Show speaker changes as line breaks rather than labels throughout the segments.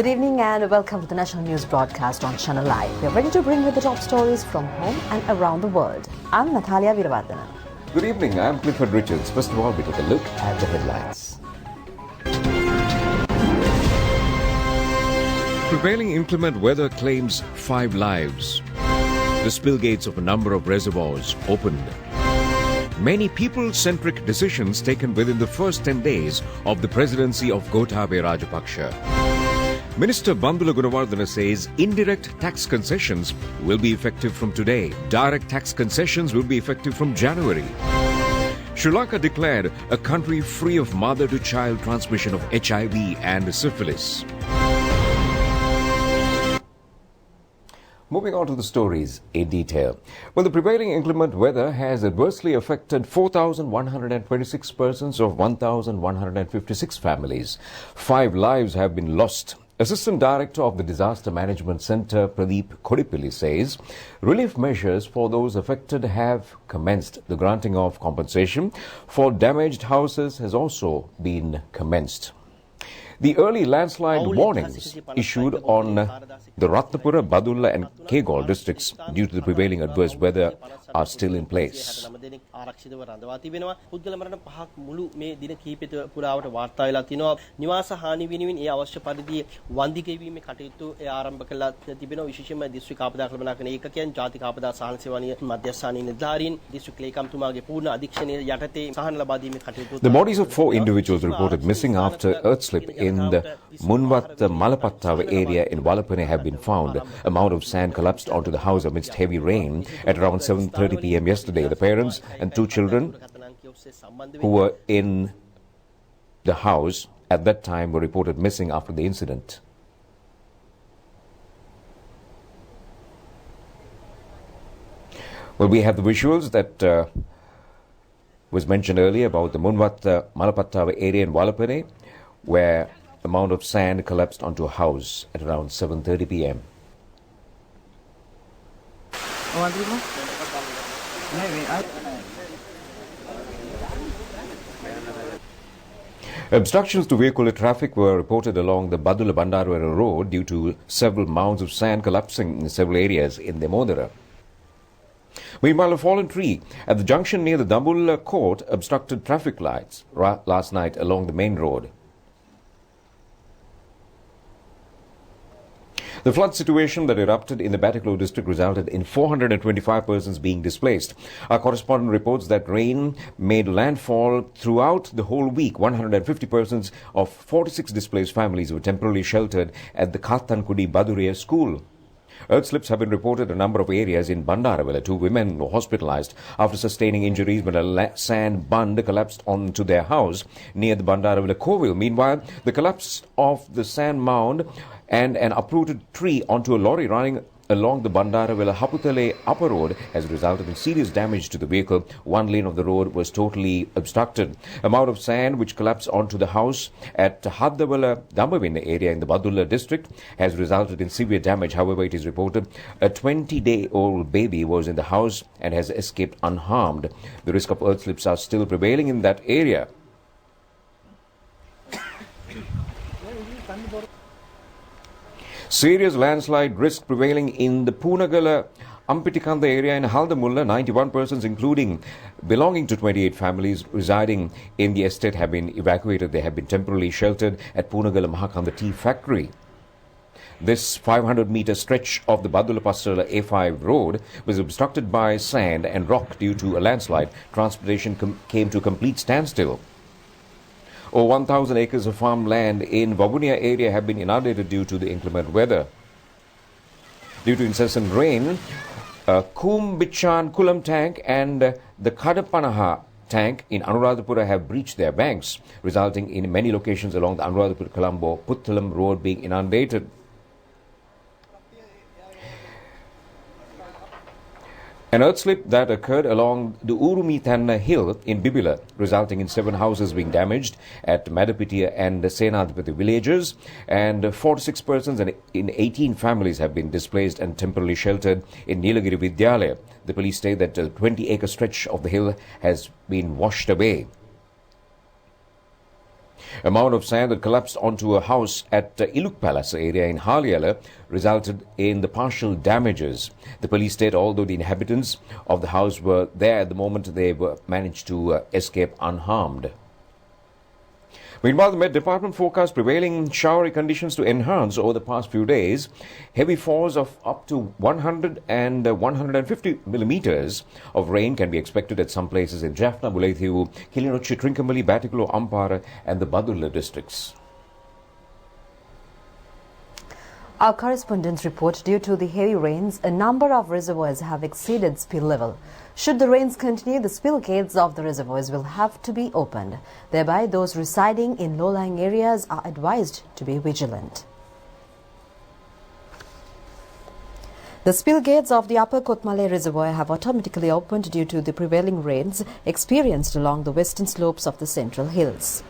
Good evening and welcome to the National News Broadcast on Channel Live. We are ready to bring you the top stories from home and around the world. I'm Natalia Veeravardhanan.
Good evening, I'm Clifford Richards. First of all, we take a look at the headlines. Prevailing inclement weather claims 5 lives. The spill gates of a number of reservoirs opened. Many people-centric decisions taken within the first 10 days of the presidency of Gotabaya Rajapaksa. Minister Bandula Gunawardena says indirect tax concessions will be effective from today. Direct tax concessions will be effective from January. Sri Lanka declared a country free of mother-to-child transmission of HIV and syphilis. Moving on to the stories in detail. Well, the prevailing inclement weather has adversely affected 4,126 persons of 1,156 families. 5 lives have been lost. Assistant Director of the Disaster Management Centre, Pradeep Kodipilli, says relief measures for those affected have commenced. The granting of compensation for damaged houses has also been commenced. The early landslide warnings issued on the Ratnapura, Badulla and Kegol districts due to the prevailing adverse weather are still in place. The bodies of 4 individuals reported missing after earth slip in the Munwat Malapattava area in Walapane have been found. A mound of sand collapsed onto the house amidst heavy rain at around 7:30 p.m. yesterday. The parents and 2 children who were in the house at that time were reported missing after the incident. Well, we have the visuals that was mentioned earlier about the Munwat Malapattava area in Walapane, where a mound of sand collapsed onto a house at around 7:30 p.m. Obstructions to vehicular traffic were reported along the Badulla Bandarwara road due to several mounds of sand collapsing in several areas in Demodara. Meanwhile, a fallen tree at the junction near the Dambulla court obstructed traffic lights last night along the main road. The flood situation that erupted in the Batticaloa district resulted in 425 persons being displaced. Our correspondent reports that rain made landfall throughout the whole week. 150 persons of 46 displaced families were temporarily sheltered at the Kathankudi Baduriya school. Earth slips have been reported in a number of areas in Bandaravilla. 2 women were hospitalized after sustaining injuries when a sand bund collapsed onto their house near the Bandaravilla Kovil. Meanwhile, the collapse of the sand mound and an uprooted tree onto a lorry running along the Bandaravilla Haputale upper road has resulted in serious damage to the vehicle. 1 lane of the road was totally obstructed. A mound of sand which collapsed onto the house at Haddawala Dambavin area in the Badulla district has resulted in severe damage. However, it is reported a 20-day-old baby was in the house and has escaped unharmed. The risk of earth slips are still prevailing in that area. Serious landslide risk prevailing in the Punagala Ampitikanda area in Haldamulla. 91 persons, including belonging to 28 families residing in the estate, have been evacuated. They have been temporarily sheltered at Punagala Mahakanda Tea Factory. This 500-meter stretch of the Badulla Passala A5 road was obstructed by sand and rock due to a landslide. Transportation came to a complete standstill. Over 1,000 acres of farmland in Wabunia area have been inundated due to the inclement weather. Due to incessant rain, Kumbichan Kulam tank and the Kadapanaha tank in Anuradhapura have breached their banks, resulting in many locations along the Anuradhapura-Colombo Puttalam road being inundated. An earth slip that occurred along the Urumithanna hill in Bibila, resulting in 7 houses being damaged at Madapitiya and Senadipati villages, and 46 persons in 18 families have been displaced and temporarily sheltered in Nilagiri Vidyalaya. The police state that a 20-acre stretch of the hill has been washed away. A mound of sand that collapsed onto a house at Iluk Palace area in Halyala resulted in the partial damages. The police state although the inhabitants of the house were there at the moment, they managed to escape unharmed. Meanwhile, the Met Department forecast prevailing showery conditions to enhance over the past few days. Heavy falls of up to 100 and 150 millimeters of rain can be expected at some places in Jaffna, Mullaitivu, Kilinochchi, Trincomalee, Batticaloa, Ampara and the Badulla districts.
Our correspondents report due to the heavy rains, a number of reservoirs have exceeded spill level. Should the rains continue, the spill gates of the reservoirs will have to be opened. Thereby, those residing in low-lying areas are advised to be vigilant. The spill gates of the Upper Kotmale Reservoir have automatically opened due to the prevailing rains experienced along the western slopes of the Central Hills.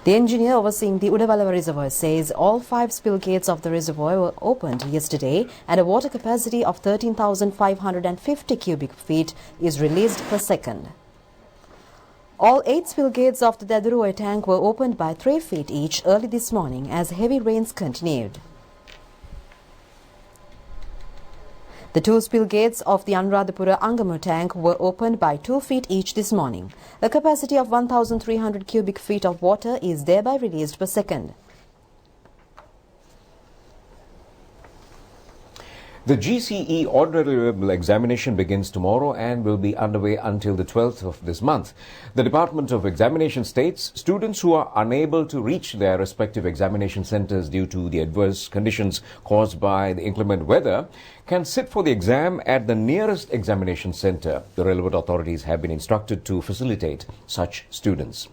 The engineer overseeing the Udawalawa Reservoir says all 5 spill gates of the reservoir were opened yesterday and a water capacity of 13,550 cubic feet is released per second. All 8 spill gates of the Daduruwa tank were opened by 3 feet each early this morning as heavy rains continued. The 2 spill gates of the Anuradhapura Angamo tank were opened by 2 feet each this morning. A capacity of 1,300 cubic feet of water is thereby released per second.
The GCE Ordinary Verbal examination begins tomorrow and will be underway until the 12th of this month. The Department of Examination states students who are unable to reach their respective examination centers due to the adverse conditions caused by the inclement weather can sit for the exam at the nearest examination center. The relevant authorities have been instructed to facilitate such students.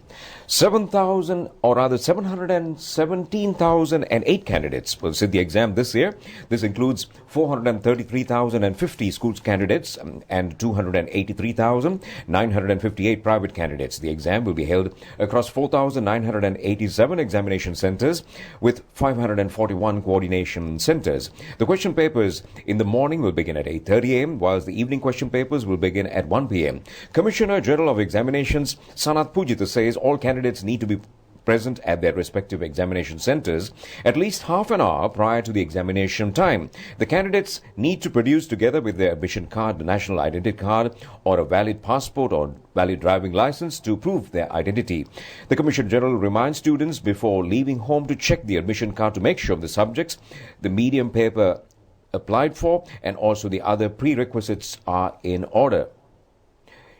717,008 candidates will sit the exam this year. This includes 433,050 schools candidates and 283,958 private candidates. The exam will be held across 4,987 examination centers with 541 coordination centers. The question papers in the morning will begin at 8:30 a.m. whilst the evening question papers will begin at 1 p.m. Commissioner General of Examinations Sanath Pujitha says all candidates need to be present at their respective examination centers at least half an hour prior to the examination time. The candidates need to produce together with their admission card, the national identity card or a valid passport or valid driving license to prove their identity. The Commissioner General reminds students before leaving home to check the admission card to make sure the subjects, the medium paper applied for and also the other prerequisites are in order.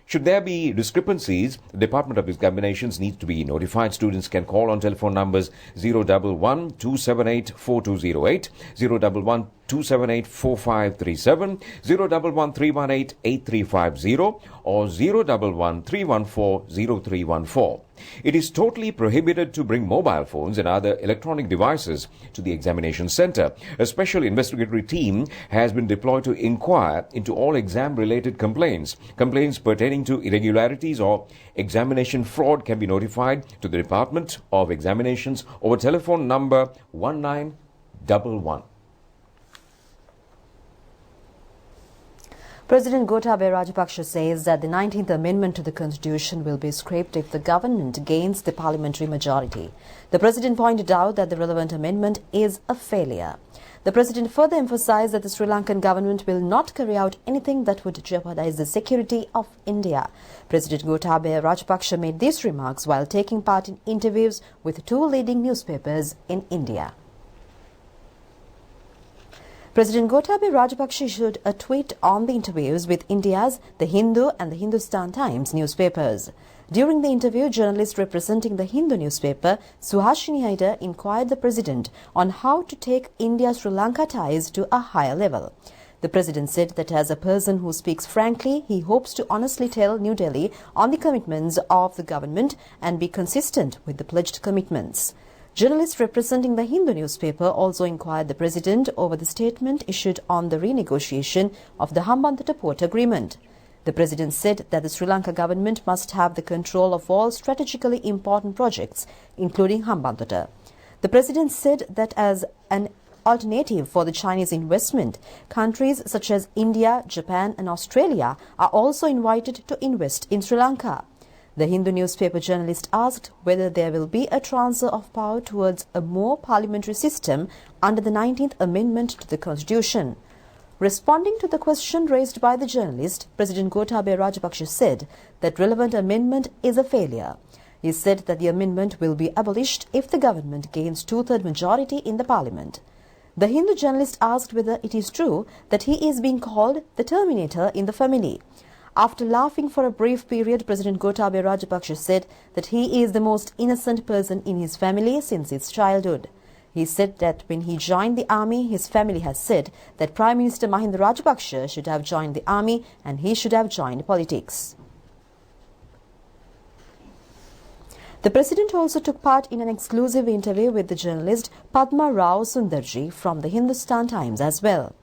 Should there be discrepancies, the Department of Examinations needs to be notified. Students can call on telephone numbers 011 278 4208, 011 278 4537, 011 318 8350 or 011 314 0314. It is totally prohibited to bring mobile phones and other electronic devices to the examination center. A special investigatory team has been deployed to inquire into all exam-related complaints. Complaints pertaining to irregularities or examination fraud can be notified to the Department of Examinations over telephone number 1911.
President Gotabaya Rajapaksa says that the 19th Amendment to the Constitution will be scrapped if the government gains the parliamentary majority. The President pointed out that the relevant amendment is a failure. The President further emphasized that the Sri Lankan government will not carry out anything that would jeopardize the security of India. President Gotabaya Rajapaksa made these remarks while taking part in interviews with 2 leading newspapers in India. President Gotabaya Rajapaksa issued a tweet on the interviews with India's The Hindu and the Hindustan Times newspapers. During the interview, journalist representing the Hindu newspaper, Suhashini Haidar, inquired the President on how to take India-Sri Lanka ties to a higher level. The President said that as a person who speaks frankly, he hopes to honestly tell New Delhi on the commitments of the government and be consistent with the pledged commitments. Journalists representing the Hindu newspaper also inquired the President over the statement issued on the renegotiation of the Hambantota Port Agreement. The President said that the Sri Lanka government must have the control of all strategically important projects, including Hambantota. The President said that as an alternative for the Chinese investment. Countries such as India, Japan and Australia are also invited to invest in Sri Lanka. The Hindu newspaper journalist asked whether there will be a transfer of power towards a more parliamentary system under the 19th Amendment to the Constitution. Responding to the question raised by the journalist, President Gotabaya Rajapaksa said that relevant amendment is a failure. He said that the amendment will be abolished if the government gains two-thirds majority in the parliament. The Hindu journalist asked whether it is true that he is being called the Terminator in the family. After laughing for a brief period, President Gotabaya Rajapaksa said that he is the most innocent person in his family since his childhood. He said that when he joined the army, his family has said that Prime Minister Mahinda Rajapaksa should have joined the army and he should have joined politics. The President also took part in an exclusive interview with the journalist Padma Rao Sundarji from the Hindustan Times as well.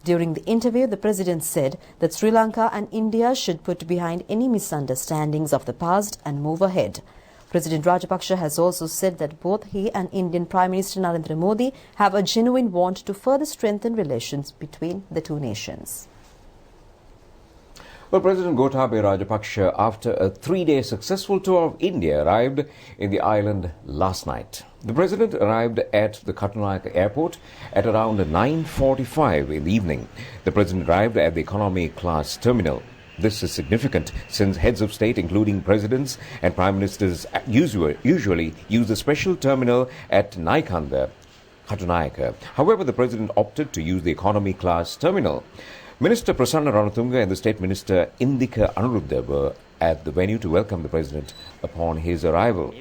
During the interview, the President said that Sri Lanka and India should put behind any misunderstandings of the past and move ahead. President Rajapaksa has also said that both he and Indian Prime Minister Narendra Modi have a genuine want to further strengthen relations between the two nations.
Well, President Gotabaya Rajapaksa, after a three-day successful tour of India, arrived in the island last night. The President arrived at the Kattunayake airport at around 9:45 in the evening. The President arrived at the economy class terminal. This is significant since heads of state, including presidents and prime ministers, usually use the special terminal at Naikanda, Kattunayake. However, the President opted to use the economy class terminal. Minister Prasanna Ranatunga and the State Minister Indika Anuruddha were at the venue to welcome the President upon his arrival.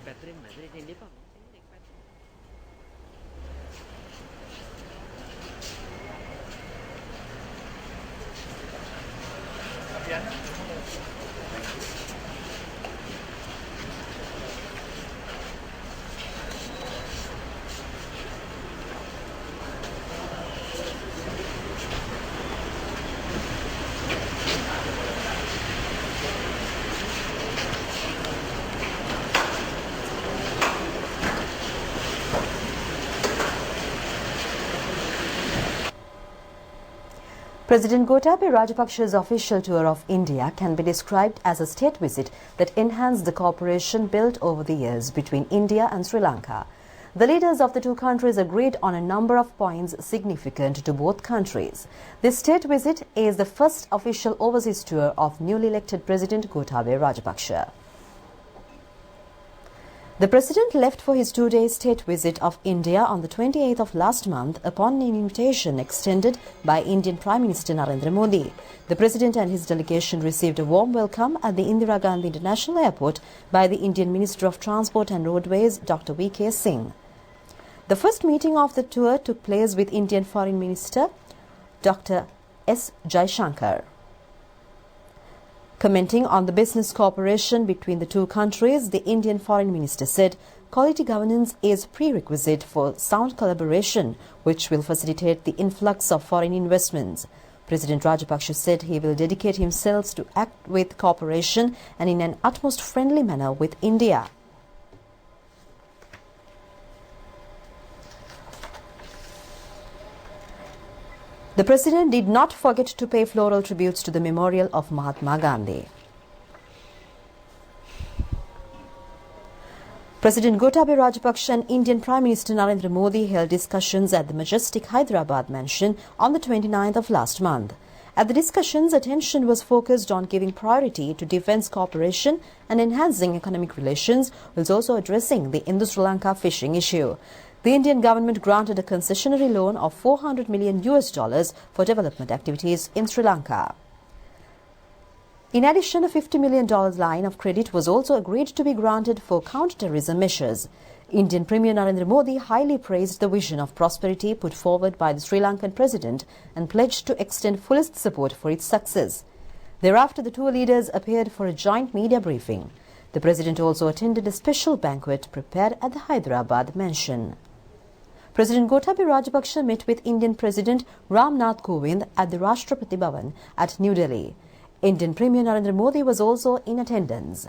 President Gotabaya Rajapaksa's official tour of India can be described as a state visit that enhanced the cooperation built over the years between India and Sri Lanka. The leaders of the two countries agreed on a number of points significant to both countries. This state visit is the first official overseas tour of newly elected President Gotabaya Rajapaksa. The President left for his two-day state visit of India on the 28th of last month upon an invitation extended by Indian Prime Minister Narendra Modi. The President and his delegation received a warm welcome at the Indira Gandhi International Airport by the Indian Minister of Transport and Roadways, Dr. V.K. Singh. The first meeting of the tour took place with Indian Foreign Minister Dr. S. Jaishankar. Commenting on the business cooperation between the two countries, the Indian Foreign Minister said quality governance is prerequisite for sound collaboration, which will facilitate the influx of foreign investments. President Rajapaksa said he will dedicate himself to act with cooperation and in an utmost friendly manner with India. The President did not forget to pay floral tributes to the memorial of Mahatma Gandhi. President Gotabaya Rajapaksa and Indian Prime Minister Narendra Modi held discussions at the majestic Hyderabad mansion on the 29th of last month. At the discussions, attention was focused on giving priority to defence cooperation and enhancing economic relations, whilst also addressing the Indo-Sri Lanka fishing issue. The Indian government granted a concessionary loan of $400 million for development activities in Sri Lanka. In addition, a $50 million line of credit was also agreed to be granted for counter-terrorism measures. Indian Premier Narendra Modi highly praised the vision of prosperity put forward by the Sri Lankan President and pledged to extend fullest support for its success. Thereafter, the two leaders appeared for a joint media briefing. The President also attended a special banquet prepared at the Hyderabad mansion. President Gotabaya Rajapaksa met with Indian President Ram Nath Kovind at the Rashtrapati Bhavan at New Delhi. Indian Premier Narendra Modi was also in attendance.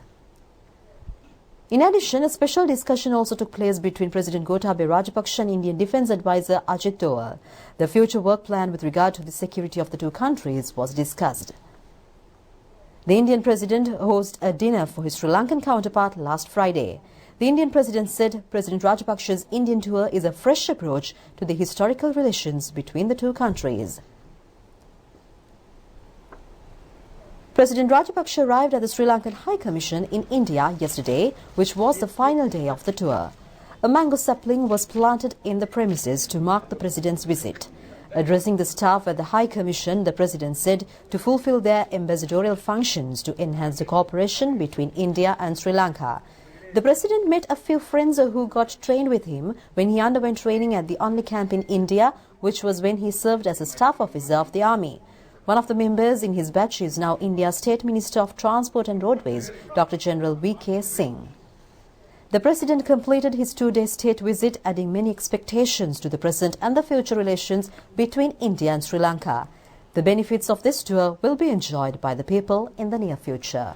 In addition, a special discussion also took place between President Gotabaya Rajapaksa and Indian Defence Advisor Ajit Doval. The future work plan with regard to the security of the two countries was discussed. The Indian President hosted a dinner for his Sri Lankan counterpart last Friday. The Indian President said President Rajapaksa's Indian tour is a fresh approach to the historical relations between the two countries. President Rajapaksa arrived at the Sri Lankan High Commission in India yesterday, which was the final day of the tour. A mango sapling was planted in the premises to mark the President's visit. Addressing the staff at the High Commission, the President said to fulfill their ambassadorial functions to enhance the cooperation between India and Sri Lanka. The President met a few friends who got trained with him when he underwent training at the only camp in India, which was when he served as a staff officer of the army. One of the members in his batch is now India's State Minister of Transport and Roadways, Dr. General V.K. Singh. The President completed his two-day state visit, adding many expectations to the present and the future relations between India and Sri Lanka. The benefits of this tour will be enjoyed by the people in the near future.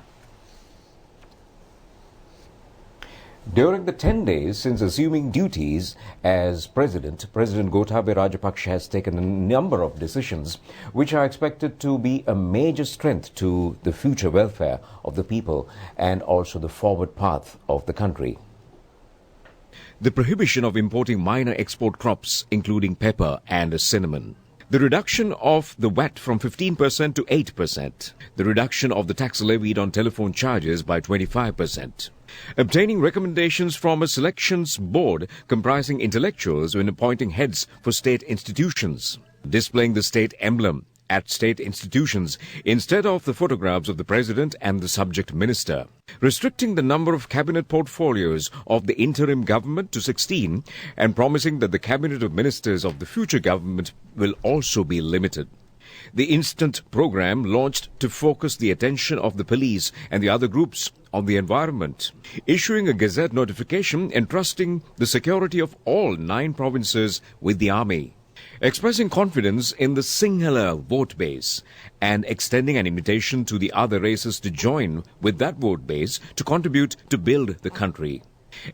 During the 10 days since assuming duties as President Gotabaya Rajapaksa has taken a number of decisions which are expected to be a major strength to the future welfare of the people and also the forward path of the country. The prohibition of importing minor export crops including pepper and cinnamon. The reduction of the VAT from 15% to 8%. The reduction of the tax levied on telephone charges by 25%. Obtaining recommendations from a selections board comprising intellectuals when appointing heads for state institutions. Displaying the state emblem at state institutions instead of the photographs of the President and the subject minister. Restricting the number of cabinet portfolios of the interim government to 16 and promising that the cabinet of ministers of the future government will also be limited. The instant program launched to focus the attention of the police and the other groups on the environment. Issuing a gazette notification entrusting the security of all 9 provinces with the army. Expressing confidence in the Sinhala vote base and extending an invitation to the other races to join with that vote base to contribute to build the country.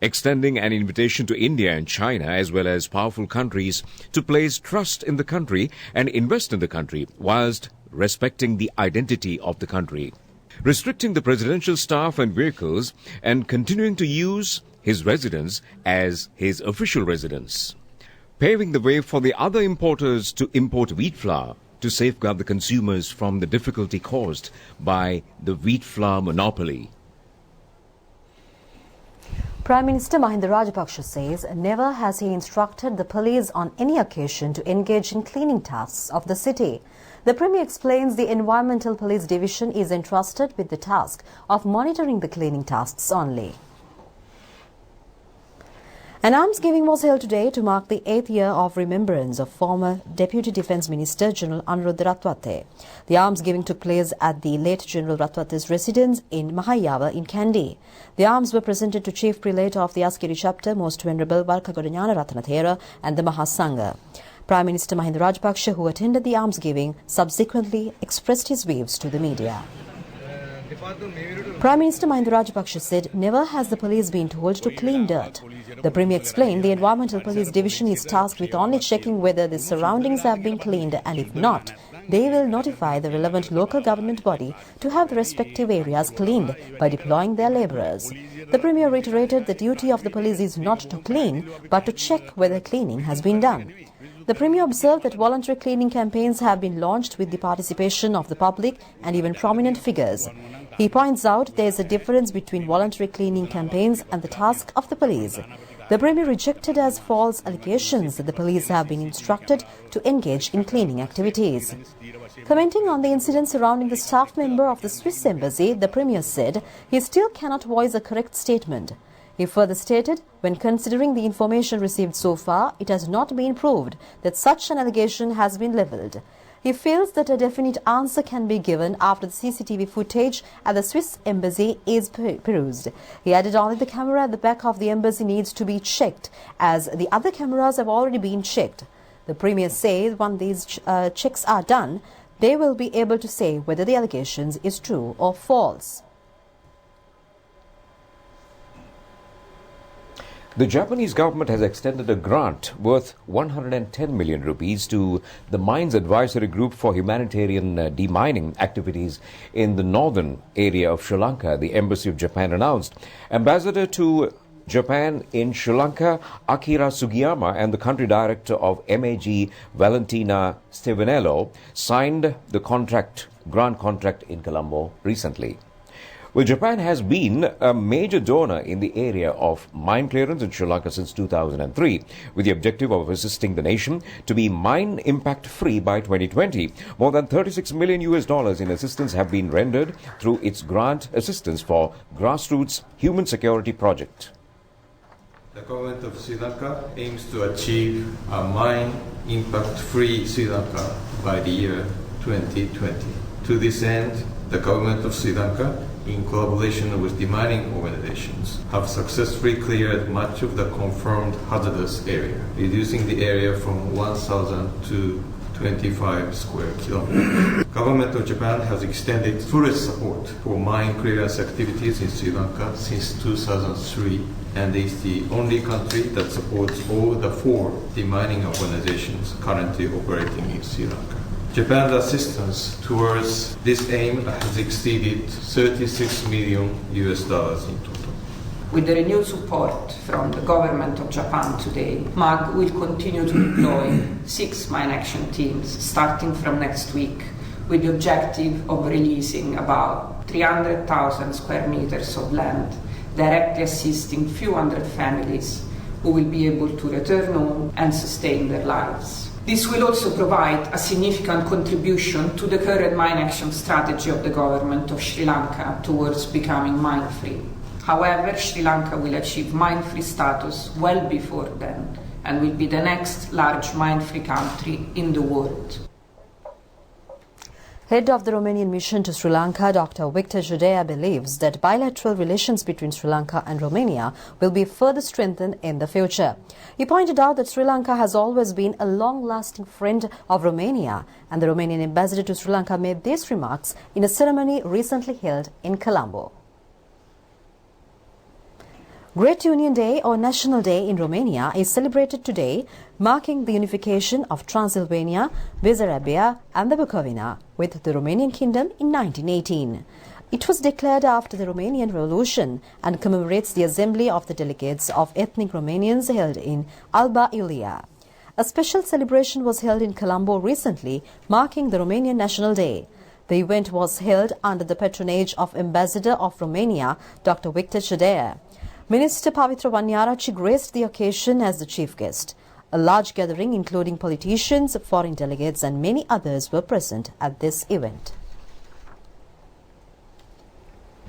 Extending an invitation to India and China as well as powerful countries to place trust in the country and invest in the country whilst respecting the identity of the country. Restricting the presidential staff and vehicles and continuing to use his residence as his official residence. Paving the way for the other importers to import wheat flour to safeguard the consumers from the difficulty caused by the wheat flour monopoly.
Prime Minister Mahinda Rajapaksa says never has he instructed the police on any occasion to engage in cleaning tasks of the city. The Premier explains the Environmental Police Division is entrusted with the task of monitoring the cleaning tasks only. An almsgiving was held today to mark the 8th year of remembrance of former Deputy Defence Minister General Anuruddha Ratwatte. The almsgiving took place at the late General Ratwatte's residence in Mahayava in Kandy. The alms were presented to Chief Prelate of the Askeri chapter, Most Venerable Varkagoda Gnanaratana Thera and the Mahasangha. Prime Minister Mahinda Rajapaksa, who attended the almsgiving, subsequently expressed his views to the media. Prime Minister Mahinda Rajapaksa said never has the police been told to clean dirt. The Premier explained the Environmental Police Division is tasked with only checking whether the surroundings have been cleaned, and if not, they will notify the relevant local government body to have the respective areas cleaned by deploying their labourers. The Premier reiterated the duty of the police is not to clean but to check whether cleaning has been done. The Premier observed that voluntary cleaning campaigns have been launched with the participation of the public and even prominent figures. He points out there is a difference between voluntary cleaning campaigns and the task of the police. The Premier rejected as false allegations that the police have been instructed to engage in cleaning activities. Commenting on the incident surrounding the staff member of the Swiss Embassy, the Premier said he still cannot voice a correct statement. He further stated, when considering the information received so far, it has not been proved that such an allegation has been levelled. He feels that a definite answer can be given after the CCTV footage at the Swiss Embassy is perused. He added only the camera at the back of the embassy needs to be checked, as the other cameras have already been checked. The Premier says when these checks are done, they will be able to say whether the allegations is true or false.
The Japanese government has extended a grant worth 110 million rupees to the Mines Advisory Group for humanitarian demining activities in the northern area of Sri Lanka, the Embassy of Japan announced. Ambassador to Japan in Sri Lanka, Akira Sugiyama, and the country director of MAG, Valentina Stevenello, signed the grant contract in Colombo recently. Well, Japan has been a major donor in the area of mine clearance in Sri Lanka since 2003, with the objective of assisting the nation to be mine impact free by 2020. More than $36 million in assistance have been rendered through its grant assistance for grassroots human security project.
The government of Sri Lanka aims to achieve a mine impact free Sri Lanka by the year 2020. To this end, the government of Sri Lanka, in collaboration with demining organizations, have successfully cleared much of the confirmed hazardous area, reducing the area from 1,000 to 25 square kilometers. Government of Japan has extended fullest support for mine clearance activities in Sri Lanka since 2003 and is the only country that supports all the 4 demining organizations currently operating in Sri Lanka. Japan's assistance towards this aim has exceeded $36 million in total.
With the renewed support from the government of Japan today, MAG will continue to deploy 6 mine action teams starting from next week, with the objective of releasing about 300,000 square meters of land, directly assisting few hundred families who will be able to return home and sustain their lives. This will also provide a significant contribution to the current mine action strategy of the government of Sri Lanka towards becoming mine-free. However, Sri Lanka will achieve mine-free status well before then and will be the next large mine-free country in the world.
Head of the Romanian mission to Sri Lanka, Dr. Victor Judea, believes that bilateral relations between Sri Lanka and Romania will be further strengthened in the future. He pointed out that Sri Lanka has always been a long-lasting friend of Romania, and the Romanian ambassador to Sri Lanka made these remarks in a ceremony recently held in Colombo. Great Union Day or National Day in Romania is celebrated today, marking the unification of Transylvania, Bessarabia and the Bukovina with the Romanian Kingdom in 1918. It was declared after the Romanian Revolution and commemorates the assembly of the delegates of ethnic Romanians held in Alba Iulia. A special celebration was held in Colombo recently, marking the Romanian National Day. The event was held under the patronage of Ambassador of Romania, Dr. Victor Judea. Minister Pavitra Vanyarachi graced the occasion as the chief guest. A large gathering including politicians, foreign delegates and many others were present at this event.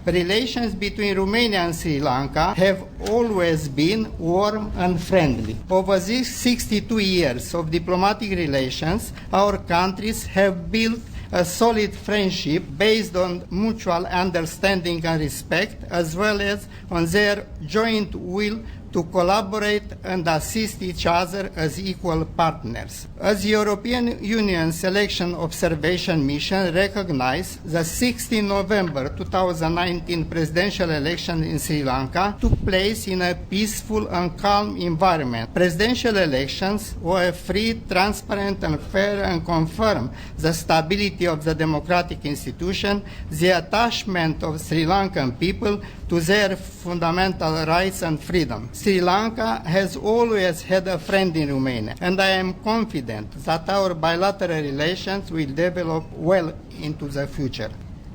Relations between Romania and Sri Lanka have always been warm and friendly. Over these 62 years of diplomatic relations, our countries have built a solid friendship based on mutual understanding and respect, as well as on their joint will to collaborate and assist each other as equal partners. As the European Union's election observation mission recognized, the 16 November 2019 presidential election in Sri Lanka took place in a peaceful and calm environment. Presidential elections were free, transparent and fair and confirm the stability of the democratic institution, the attachment of Sri Lankan people to their fundamental rights and freedom. Sri Lanka has always had a friend in Romania, and I am confident that our bilateral relations will develop well into the future.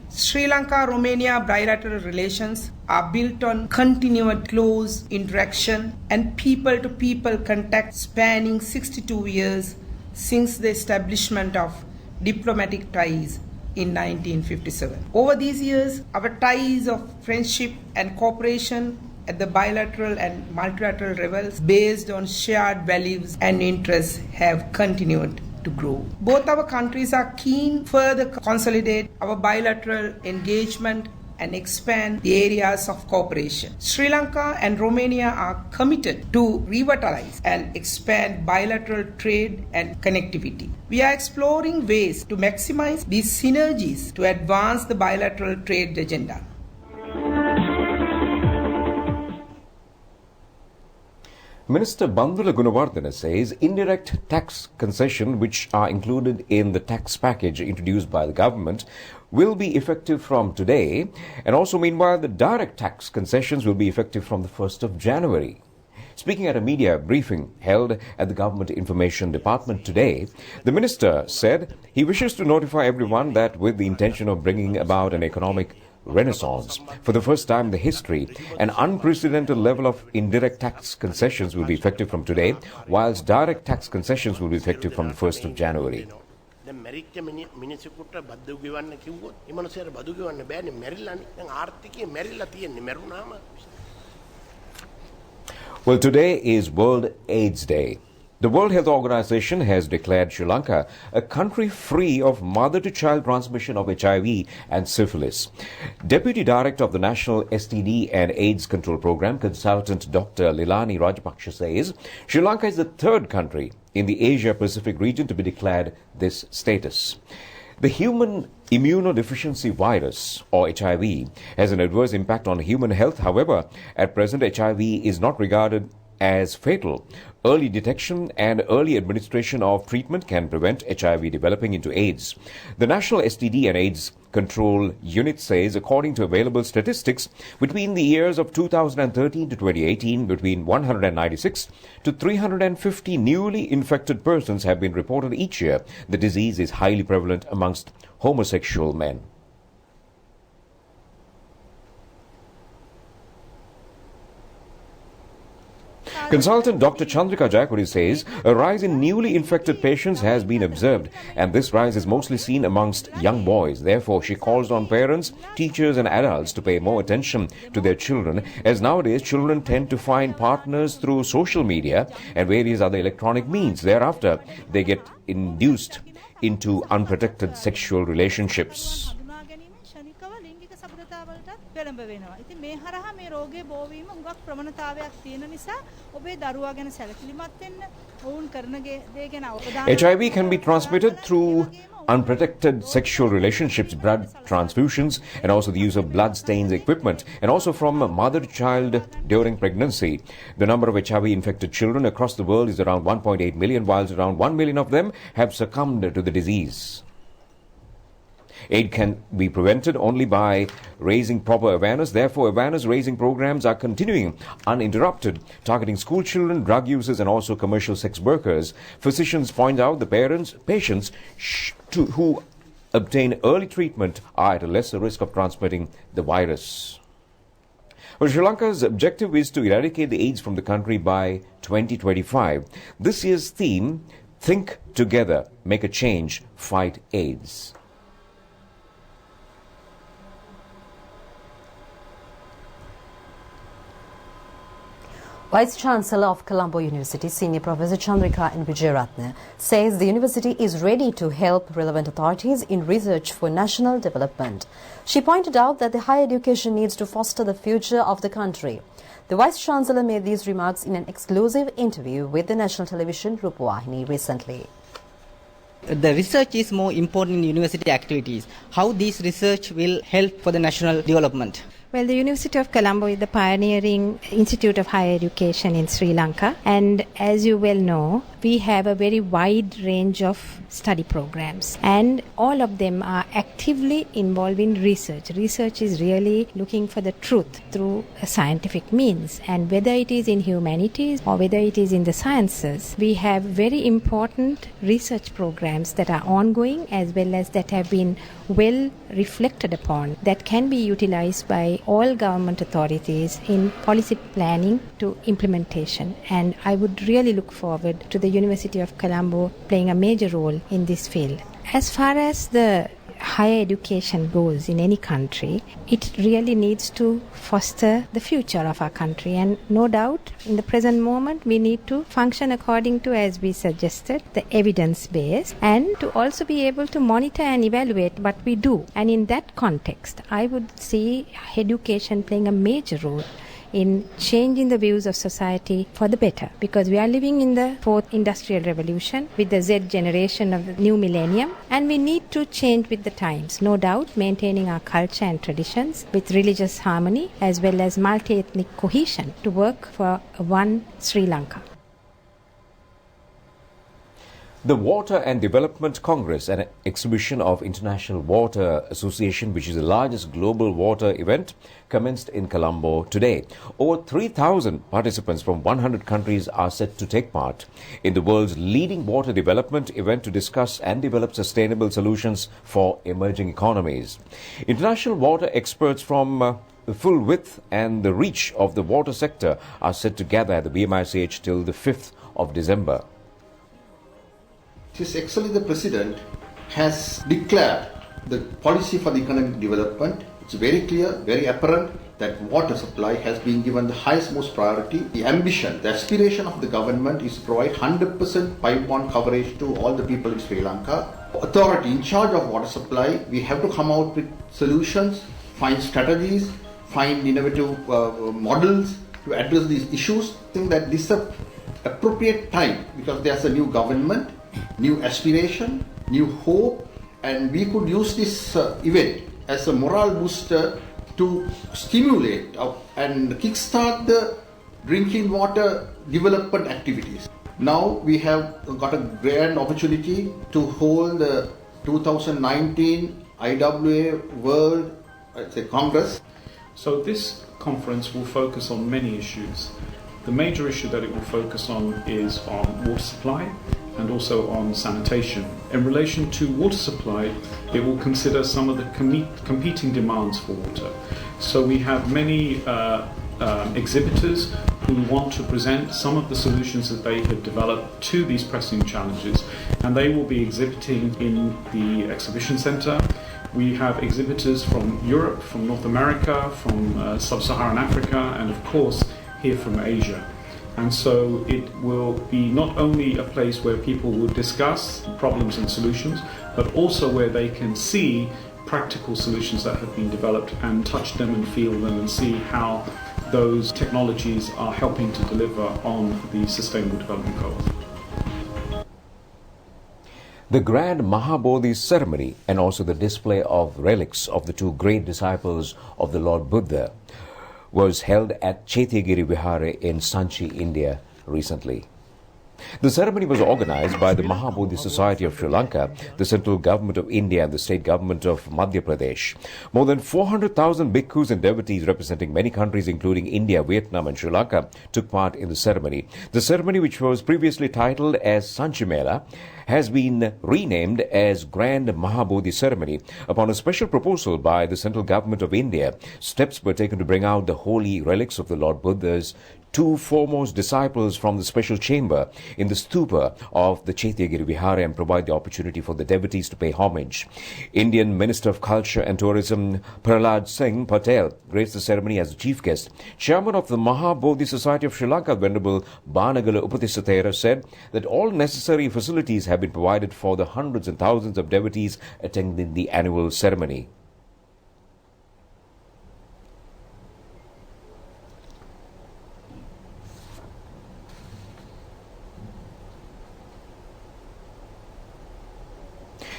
Sri Lanka-Romania bilateral relations are built on continued close interaction and people-to-people contact spanning 62 years since the establishment of diplomatic ties in 1957. Over these years, our ties of friendship and cooperation at the bilateral and multilateral levels based on shared values and interests have continued to grow. Both our countries are keen to further consolidate our bilateral engagement and expand the areas of cooperation. Sri Lanka and Romania are committed to revitalize and expand bilateral trade and connectivity. We are exploring ways to maximize these synergies to advance the bilateral trade agenda.
Minister Bandula Gunawardena says indirect tax concession, which are included in the tax package introduced by the government, will be effective from today. And also, meanwhile, the direct tax concessions will be effective from the 1st of January. Speaking at a media briefing held at the Government Information Department today, the minister said he wishes to notify everyone that with the intention of bringing about an economic renaissance, for the first time in the history, an unprecedented level of indirect tax concessions will be effective from today, whilst direct tax concessions will be effective from the 1st of January. Well, today is World AIDS Day. The World Health Organization has declared Sri Lanka a country free of mother-to-child transmission of HIV and syphilis. Deputy Director of the National STD and AIDS Control Program, Consultant Dr. Lilani Rajapaksa says Sri Lanka is the third country in the Asia-Pacific region to be declared this status. The human immunodeficiency virus, or HIV, has an adverse impact on human health. However, at present, HIV is not regarded as fatal. Early detection and early administration of treatment can prevent HIV developing into AIDS. The National STD and AIDS Control Unit says, according to available statistics, between the years of 2013 to 2018, between 196 to 350 newly infected persons have been reported each year. The disease is highly prevalent amongst homosexual men. Consultant Dr. Chandrika Jayakuri says a rise in newly infected patients has been observed, and this rise is mostly seen amongst young boys. Therefore, she calls on parents, teachers and adults to pay more attention to their children, as nowadays children tend to find partners through social media and various other electronic means. Thereafter, they get induced into unprotected sexual relationships.
පෙළඹ වෙනවා. ඉතින් මේ හරහා මේ රෝගේ බෝවීම හුඟක් ප්‍රවණතාවයක් තියෙන නිසා ඔබේ දරුවා ගැන සැලකිලිමත් වෙන්න ඔවුන් කරන දේ ගැන අවධානය.
HIV can be transmitted through unprotected sexual relationships, blood transfusions, and also the use of blood stains equipment, and also from mother to child during pregnancy. The number of HIV infected children across the world is around 1.8 million, whilst around 1 million of them have succumbed to the disease. AIDS can be prevented only by raising proper awareness. Therefore, awareness-raising programs are continuing uninterrupted, targeting school children, drug users, and also commercial sex workers. Physicians point out the patients who obtain early treatment are at a lesser risk of transmitting the virus. Well, Sri Lanka's objective is to eradicate the AIDS from the country by 2025. This year's theme, Think Together, Make a Change, Fight AIDS.
Vice Chancellor of Colombo University, Senior Professor Chandrika N. Vijayaratne, says the university is ready to help relevant authorities in research for national development. She pointed out that the higher education needs to foster the future of the country. The Vice Chancellor made these remarks in an exclusive interview with the national television Rupavahini recently.
The research is more important in university activities. How this research will help for the national development?
Well, the University of Colombo is the pioneering institute of higher education in Sri Lanka, and as you well know, we have a very wide range of study programs, and all of them are actively involved in research. Research is really looking for the truth through a scientific means, and whether it is in humanities or whether it is in the sciences, we have very important research programs that are ongoing as well as that have been well reflected upon, that can be utilized by all government authorities in policy planning to implementation. And I would really look forward to the University of Colombo playing a major role in this field. As far as the higher education goes in any country, it really needs to foster the future of our country, and no doubt in the present moment we need to function according to, as we suggested, the evidence base, and to also be able to monitor and evaluate what we do. And in that context, I would see education playing a major role in changing the views of society for the better, because we are living in the fourth industrial revolution with the Z generation of the new millennium, and we need to change with the times, no doubt, maintaining our culture and traditions with religious harmony as well as multi-ethnic cohesion to work for one Sri Lanka.
The Water and Development Congress, an exhibition of International Water Association, which is the largest global water event, commenced in Colombo today. Over 3,000 participants from 100 countries are set to take part in the world's leading water development event to discuss and develop sustainable solutions for emerging economies. International water experts from the full width and the reach of the water sector are set to gather at the BMICH till the 5th of December.
His Excellency the President has declared the policy for the economic development. It's very clear, very apparent that water supply has been given the highest most priority. The ambition, the aspiration of the government is to provide 100% pipe-borne coverage to all the people in Sri Lanka. Authority in charge of water supply, we have to come out with solutions, find strategies, find innovative models to address these issues. I think that this is an appropriate time because there's a new government, new aspiration, new hope, and we could use this event as a morale booster to stimulate and kickstart the drinking water development activities. Now we have got a grand opportunity to hold the 2019 IWA World Congress.
So this conference will focus on many issues. The major issue that it will focus on is on water supply and also on sanitation. In relation to water supply, it will consider some of the competing demands for water. So we have many exhibitors who want to present some of the solutions that they have developed to these pressing challenges, and they will be exhibiting in the exhibition center. We have exhibitors from Europe, from North America, from Sub-Saharan Africa, and of course here from Asia. And so it will be not only a place where people will discuss problems and solutions, but also where they can see practical solutions that have been developed and touch them and feel them and see how those technologies are helping to deliver on the Sustainable Development Goals.
The Grand Mahabalis ceremony and also the display of relics of the two great disciples of the Lord Buddha was held at Chaithyagiri Vihara in Sanchi, India recently. The ceremony was organized by the Mahabodhi Society of Sri Lanka, the central government of India and the state government of Madhya Pradesh. More than 400,000 bhikkhus and devotees representing many countries including India, Vietnam and Sri Lanka took part in the ceremony. The ceremony, which was previously titled as Sanchi Mela, has been renamed as Grand Mahabodhi Ceremony upon a special proposal by the central government of India. Steps were taken to bring out the holy relics of the Lord Buddha's two foremost disciples from the special chamber in the stupa of the Chaithyagiri Vihara and provide the opportunity for the devotees to pay homage. Indian Minister of Culture and Tourism Prahlad Singh Patel graced the ceremony as a chief guest. Chairman of the Mahabodhi Society of Sri Lanka, Venerable Banagala Upatisatera, said that all necessary facilities have been provided for the hundreds and thousands of devotees attending the annual ceremony.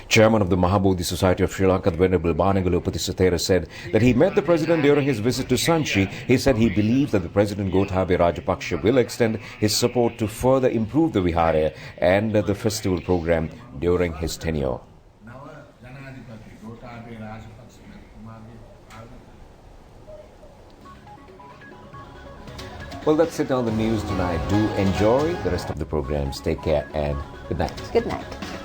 Chairman of the Mahabodhi Society of Sri Lanka, the Venerable Banagala Upatisatera, said that he met the President during his visit to Sanchi. He said he believes that the President Gotabaya Rajapaksa will extend his support to further improve the Vihara and the festival program during his tenure. Well, that's it on the news tonight. Do enjoy the rest of the programs. Take care and good night.
Good night.